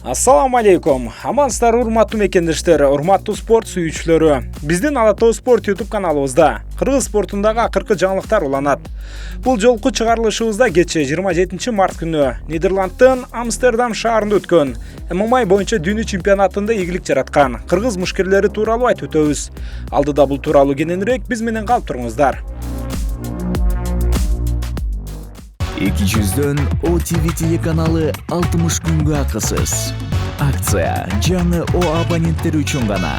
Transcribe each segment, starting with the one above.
Assalamu алейкум. Амансыздар, урматтуу мекендештер, урматтуу спорт сүйүүчүлөрү. Биздин Ала Тоо спорт YouTube каналыбызда кыргыз спортундагы акыркы жаңылыктар уланат. Бул жолку чыгарылышыбызда кечээ 27 март күнү Нидерландтын Амстердам шаарында өткөн ММА боюнча дүйнө чемпионатында ийгилик жараткан кыргыз мушкерлери тууралуу айтып өтөбүз. Алдыда бул тууралуу кененирээк биз менен калып туруңуздар. 200'дөн OTV телеканалы 60 күнгө акысыз. Акция жаңы О абоненттери үчүн гана.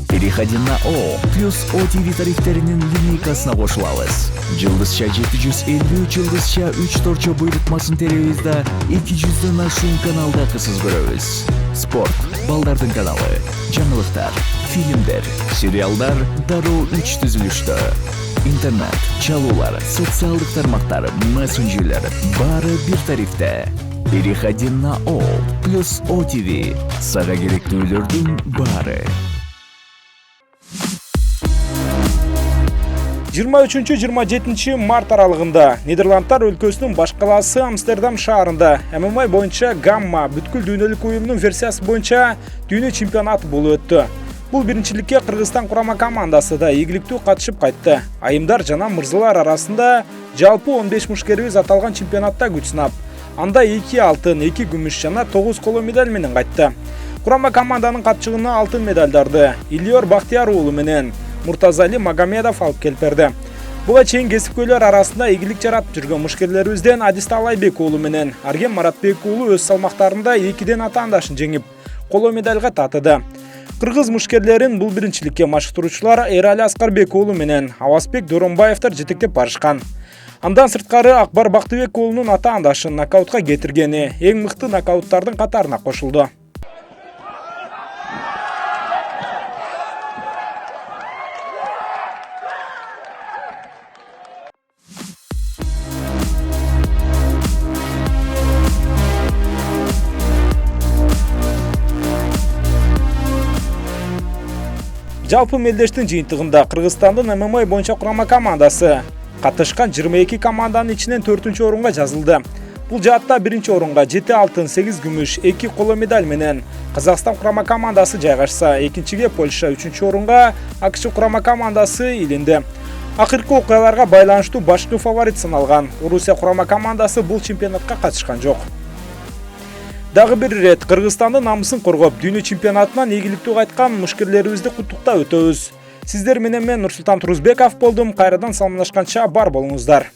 Переходи на О плюс OTV тарифтеринин линейкасына кошулабыз. Жылдызча 750, жылдызча 3 торчо буйрутмасын теребиз да 200'дөн ашуун каналда акысыз көрөбүз. Спорт, балдардын каналы, жаңылыктар, фильмдер, сериалдар дароо 3 түзүлүштө. Интернет, чалуулар, социалдык тармактар, мессенджерлер баары бир тарифте. Переходи на О плюс OTV. Сага керектүүлөрдүн баары. 23-27 март аралыгында Нидерландтар өлкөсүнүн баш калаасы Амстердам шаарында ММА боюнча Гамма бүткүл дүйнөлүк уюмунун версиясы боюнча дүйнө чемпионаты болуп өттү. Бул биринчиликке Кыргызстан курама командасы да ийгиликтүү катышып кайтты. Айымдар жана мырзалар арасында жалпы 15 мушкерибиз аталган чемпионатта күч сынап, анда 2 алтын, 2 күмүш жана 9 коло медаль менен кайтты. Курама команданын катчыгына алтын медалдарды Ильёр Бактияр уулу менен Муртазали Магомедов алып келип берди. Буга чейин кесипкөйлөр арасында ийгилик жаратып жүргөн мушкерлерибизден Адис Талайбек уулу менен Арген Маратбек уулу өз салмактарында 2ден атаандашын жеңип, коло медальга татыды. Кыргыз мушкерлерин бул биринчиликке машыктыруучулар Эрали Аскарбек уулу менен Авасбек Доронбаевдер жетектеп барышкан. Андан сырткары Акбар Бактыбек уулунун атаандашын нокаутка кетиргени эң мыкты нокауттардын катарына кошулду. Жалпы мелдештин жыйынтыгында Кыргызстандын ММА боюнча курама командасы катышкан 22 команданын ичинен 4-орунга жазылды. Бул жаатта 1-орунга 7 алтын, 8 күмүш, 2 коло медаль менен Казакстан курама командасы жайгашса, 2-чиге Польша, 3-орунга АКШ курама командасы илинди. Акыркы окуяларга байланыштуу башкы фаворит саналган Орусия курама командасы бул чемпионатка катышкан жок. Дагы бир ирет Кыргызстандын намысын коргоп, дүйнө чемпионатынан ийгиликтүү кайткан мушкерлерибизди куттуктап өтөбүз. Сиздер менен мен Нурсултан Турузбеков болдум. Кайрадан саламдашканча бар болуңуздар.